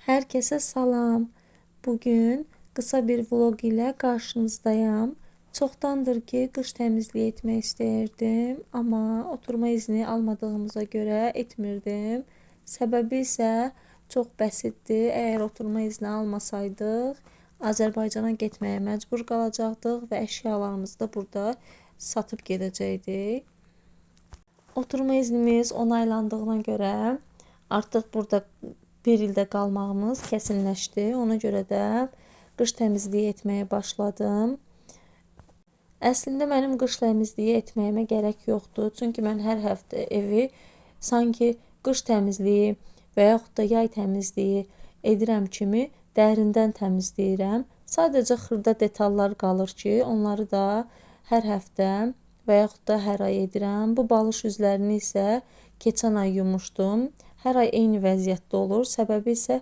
Herkese salam. Bugün kısa bir vlog ile karşınızdayım. Çoktandır ki kış temizliği etmek isterdim ama oturma izni almadığımıza göre etmirdim. Sebebi ise çok bəsitdi. Eğer oturma izni almasaydıq Azərbaycana getməyə məcbur qalacaqdıq və əşyalarımızı da burada satıp gedəcəkdik. Oturma iznimiz onaylandığına göre artık burada bir ildə qalmağımız kəsinləşdi. Ona görə də qış təmizliyi etməyə başladım. Əslində mənim qış təmizliyi etməyimə gərək yoxdur. Çünki mən hər həftə evi sanki qış təmizliyi və yaxud da yay təmizliyi edirəm kimi dərindən təmizləyirəm. Sadəcə xırda detallar qalır ki, onları da hər həftə və yaxud da hər ay edirəm. Bu balış üzlərini isə keçən ay yumuşdum. Hər ay eyni vəziyyətdə olur. Səbəbi isə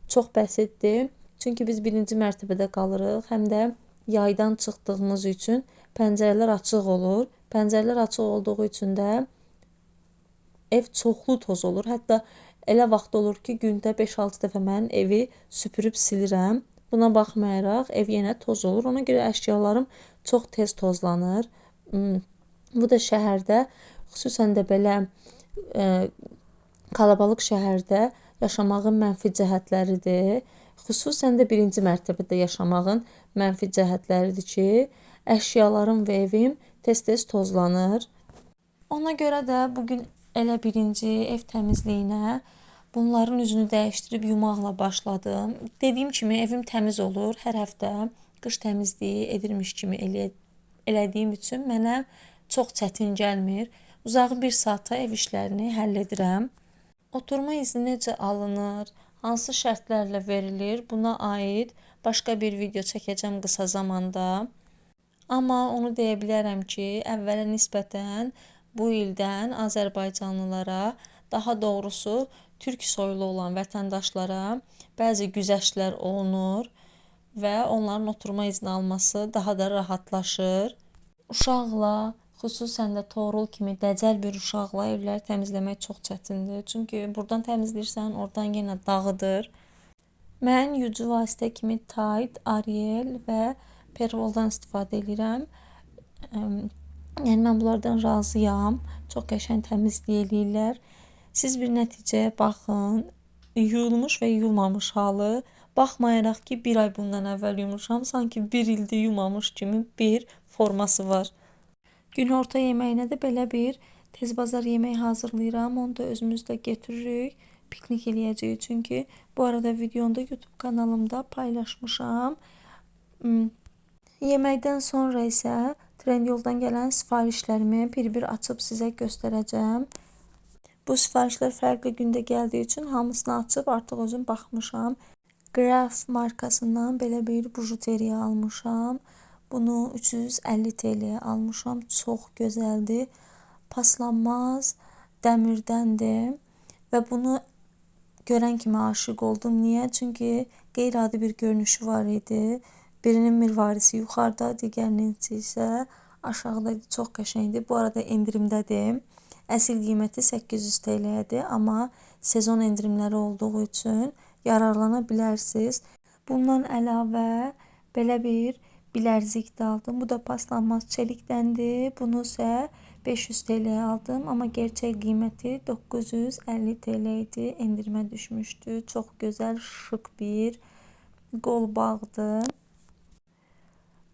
çox bəsitdir. Çünki biz birinci mərtəbədə qalırıq. Həm də yaydan çıxdığımız üçün pəncərələr açıq olur. Pəncərələr açıq olduğu üçün də ev çoxlu toz olur. Hətta elə vaxt olur ki, gündə 5-6 dəfə mən evi süpürüb silirəm. Buna baxmayaraq ev yenə toz olur. Ona görə əşyalarım çox tez tozlanır. Bu da şəhərdə, xüsusən də belə kalabalık şəhərdə yaşamağın mənfi cəhətləridir. Xüsusən də birinci mərtəbədə yaşamağın mənfi cəhətləridir ki, əşyalarım və evim tez-tez tozlanır. Ona görə də bugün elə birinci ev təmizliyinə bunların üzünü dəyişdirib yumaqla başladım. Dediyim kimi evim təmiz olur. Hər həftə qış təmizliyi edirmiş kimi elədiyim üçün mənə çox çətin gəlmir. Uzağı bir saata ev işlərini həll edirəm. Oturma izni necə alınır, hansı şərtlərlə verilir, buna aid başqa bir video çəkəcəm qısa zamanda. Amma onu deyə bilərəm ki, əvvələ nisbətən bu ildən Azərbaycanlılara, daha doğrusu Türk soylu olan vətəndaşlara bəzi güzəştlər olunur və onların oturma izni alması daha da rahatlaşır. Uşaqla, xüsusən də Toğrul kimi dəcəl bir uşaqla evləri təmizləmək çox çətindir. Çünki buradan təmizləyirsən, oradan yenə dağıdır. Mən yucu vasitə kimi Tide, Ariel və Pervol'dan istifadə edirəm. Yəni mən bunlardan razıyam. Çox qəşəng təmizlik eləyirlər. Siz bir nəticəyə baxın. Yuyulmuş və yuyulmamış halı. Baxmayaraq ki, bir ay bundan əvvəl yumuşam, sanki bir ildir yumamış kimi bir forması var. Günorta yeməyinə də belə bir tez bazar yeməyi hazırlayıram. Onu da özümüzdə getiririk. Piknik eləyəcəyik. Çünki bu arada videonu da YouTube kanalımda paylaşmışam. Yeməkdən sonra isə Trendyoldan gələn sifarişlərimi bir-bir açıb sizə göstərəcəm. Bu sifarişlər fərqli gündə gəldiyi üçün hamısını açıb artıq özüm baxmışam. Graf markasından belə bir bujuteriya almışam. Bunu 350 TL almışam. Çox gözəldir. Paslanmaz dəmirdəndir. Və bunu görən kimi aşiq oldum. Niyə? Çünki qeyri-adi bir görünüşü var idi. Birinin mirvarisi yuxarıda, digərinin isə aşağıda. Çox qəşəngdir. Bu arada endirimdədir. Əsl qiyməti 800 TL'dir, amma sezon endirimləri olduğu üçün yararlana bilərsiniz. Bundan əlavə belə bir bilərzik də aldım. Bu da paslanmaz çelikdəndir. Bunu isə 500 TL aldım, amma gerçək qiyməti 950 TL idi. Endirimə düşmüşdü. Çox gözəl, şık bir qol bağdır.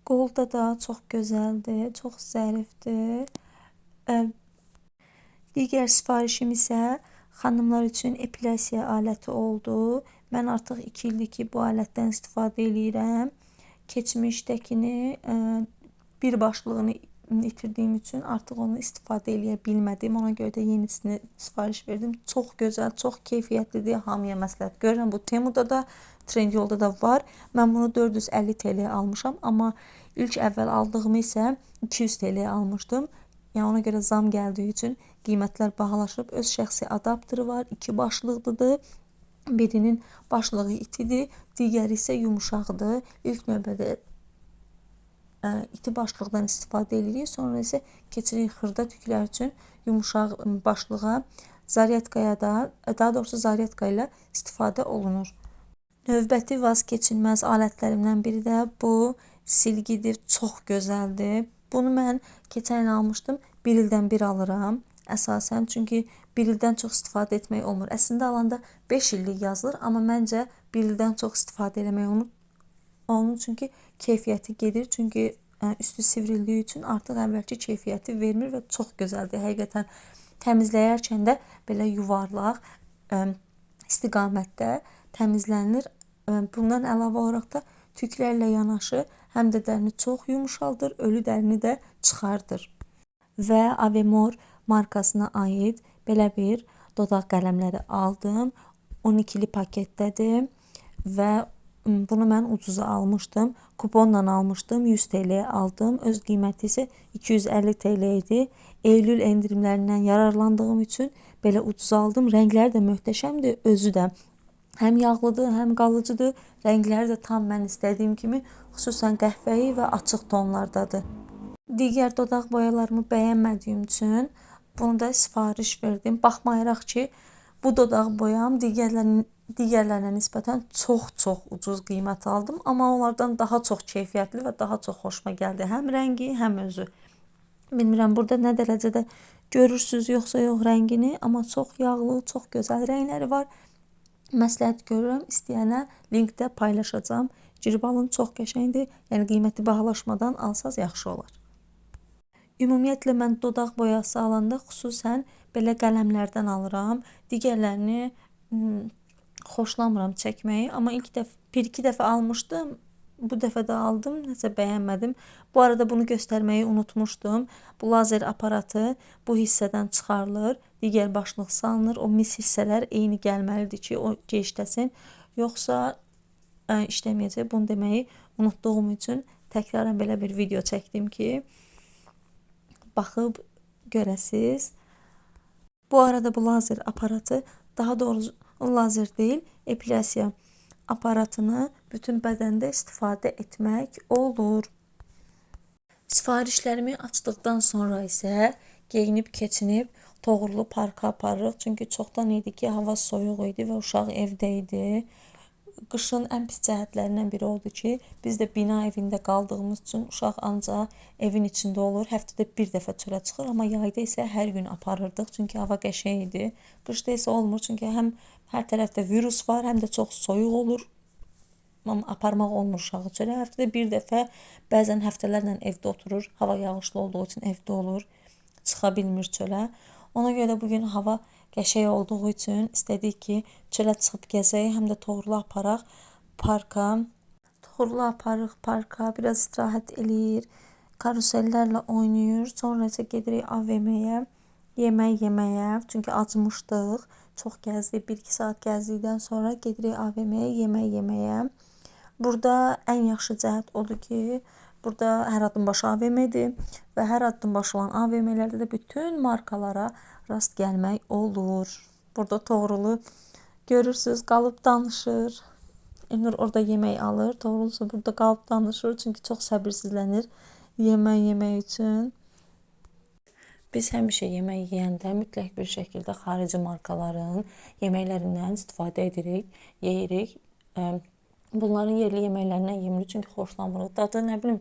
Qolda da çox gözəldir, çox zərifdir. Digər sifarişim isə xanımlar üçün epilyasiya aləti oldu. Mən artıq 2 ildir ki, bu alətdən istifadə edirəm. Keçmişdəkini bir başlığını itirdiyim üçün artıq onu istifadə eləyə bilmədim. Ona görə də yenisini sifariş verdim. Çox gözəl, çox keyfiyyətlidir. Hamıya məsləhət görürəm. Bu Temuda da, Trendyolda da var. Mən bunu 450 TL almışam, amma ilk əvvəl aldığımı isə 200 TL almışdım. Yəni ona görə zam gəldiyi üçün qiymətlər bahalaşıb. Öz şəxsi adapteri var. 2 başlıqlıdır. Birinin başlığı itidir, digəri isə yumuşaqdır. İlk növbədə iti başlıqdan istifadə edirik. Sonra isə keçirik xırda tüklər üçün yumuşaq başlığa, zaryatkaya da, daha doğrusu zaryatka ilə istifadə olunur. Növbəti vazkeçilməz alətlərimdən biri də bu silgidir. Çox gözəldir. Bunu mən keçən il almışdım. Bir ildən bir alıram əsasən. Çünki bir ildən çox istifadə etmək olmur. Əslində alanda 5 illik yazılır. Amma məncə bir ildən çox istifadə etmək olmur. Onun çünki keyfiyyəti gedir. Çünki üstü sivrildiyi üçün artıq əvvəlki keyfiyyəti vermir və çox gözəldir. Həqiqətən təmizləyərkən də belə yuvarlaq istiqamətdə təmizlənir. Bundan əlavə olaraq da tüklərlə yanaşı həm də dərini çox yumşaldır, ölü dərini də çıxardır. Və Avemor markasına aid belə bir dodaq qələmləri aldım. 12'li paketdədir və bunu mən ucuza almışdım. Kuponla almışdım. 100 TL aldım. Öz qiyməti isə 250 TL idi. Eylül endirimlərindən yararlandığım üçün belə ucuz aldım. Rəngləri də möhtəşəmdir. Özü də həm yağlıdır, həm qalıcıdır. Rəngləri də tam mən istədiyim kimi, xüsusən qəhvəyi və açıq tonlardadır. Digər dodaq boyalarımı bəyənmədiyim üçün bunu da sifariş verdim. Baxmayaraq ki, bu dodaq boyam digərlərinə nisbətən çox ucuz qiymət aldım. Amma onlardan daha çox keyfiyyətli və daha çox xoşuma gəldi. Həm rəngi, həm özü. Bilmirəm burada nə dərəcədə görürsünüz yoxsa yox rəngini, amma çox yağlı, çox gözəl rəngləri var. Məsləhət görürəm, istəyənə linkdə paylaşacağım. Cirbalın çox qəşəngdir, yəni qiyməti bahalaşmadan alsaz yaxşı olar. Ümumiyyətlə mən dodaq boyası alanda xüsusən belə qələmlərdən alıram. Digərlərini xoşlamıram çəkməyi, amma bir-iki dəfə almışdım. Bu dəfə də aldım, nəsə bəyənmədim. Bu arada bunu göstərməyi unutmuşdum. Bu lazer aparatı bu hissədən çıxarılır, digər başlıq salınır. O mis hissələr eyni gəlməlidir ki, o gecləsin. Yoxsa işləməyəcək. Bunu deməyi unutduğum üçün təkrarən belə bir video çəkdim ki, baxıb görəsiz. Bu arada bu lazer aparatı, daha doğrusu lazer deyil, epilyasiya aparatını bütün bədəndə istifadə etmək olur. Sifarişlərimi açdıqdan sonra isə geyinib keçinib Toğrulu parka aparırıq. Çünki çoxdan idi ki, hava soyuq idi və uşaq evdə idi. Qışın ən pis cəhətlərindən biri oldu ki, biz də bina evində qaldığımız üçün uşaq ancaq evin içində olur. Həftədə bir dəfə çölə çıxır, amma yayda isə hər gün aparırdıq. Çünki hava qəşəng idi. Qışda isə olmur, çünki həm hər tərəfdə virus var, həm də çox soyuq olur. Amma aparmaq olmur uşağı çölə. Həftədə bir dəfə, bəzən həftələrlə evdə oturur. Hava yağışlı olduğu üçün evdə olur. Çıxa bilmir çölə. Ona görə də bugün hava qəşəng olduğu üçün istədik ki, çölə çıxıb gəzək, həm də Toğrulu aparaq parka. Toğrulu aparıq parka, biraz istirahət eləyir, karusellərlə oynayır. Sonra isə gedirik AVM-yə, yemək yeməyə. Çünki acmışdıq. Çox gəzdik, 1-2 saat gəzdikdən sonra gedirik AVM-yə, yemək yeməyə. Burada ən yaxşı cəhət odur ki, burada hər addım başı AVM-dir və hər addım başı olan AVM-lərdə də bütün markalara rast gəlmək olur. Burada Toğrulu görürsünüz, qalıb danışır. Elnur orada yemək alır, Toğrulu isə burada qalıb danışır, çünki çox səbirsizlənir yemək yemək üçün. Biz həmişə yemək yeyəndə mütləq bir şəkildə xarici markaların yeməklərindən istifadə edirik, yeyirik. Bunların yerli yeməklərindən yemirik, çünki xoşlamırıq. Dadı nə bilim,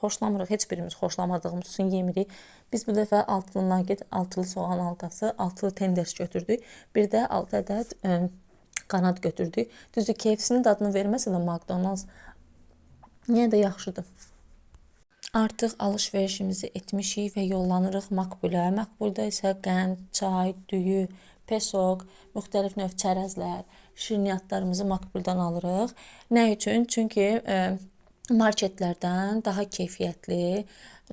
xoşlamırıq, heç birimiz xoşlamadığımız üçün yemirik. Biz bu dəfə altılı nugget, altılı soğan halqası, altılı tenders götürdük. Bir də 6 ədəd qanad götürdük. Düzdür, KFC-nin dadını verməsə də McDonald's yenə də yaxşıdır. Artıq alış-verişimizi etmişik və yollanırıq Makbulə. Makbulda isə qənd, çay, düyü, pesok, müxtəlif növ çərəzlər, şirniyyatlarımızı Makbuldan alırıq. Nə üçün? Çünki marketlərdən daha keyfiyyətli,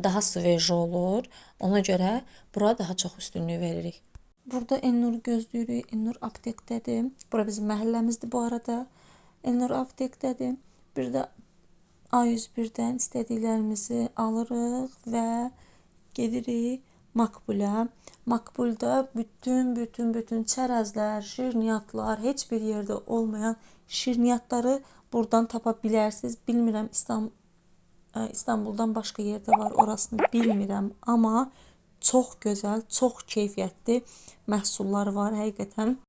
daha sveji olur. Ona görə bura daha çox üstünlük veririk. Burada Elnur gözləyirik. Elnur aptekdədir. Bura bizim məhəlləmizdir bu arada. Elnur aptekdədir. Bir də A101-dən istədiklərimizi alırıq və gedirik Makbulə. Makbulda bütün çərəzlər, şirniyyatlar, heç bir yerdə olmayan şirniyyatları buradan tapa bilərsiniz. Bilmirəm, İstanbuldan başqa yerdə var, orasını bilmirəm, amma çox gözəl, çox keyfiyyətli məhsullar var həqiqətən.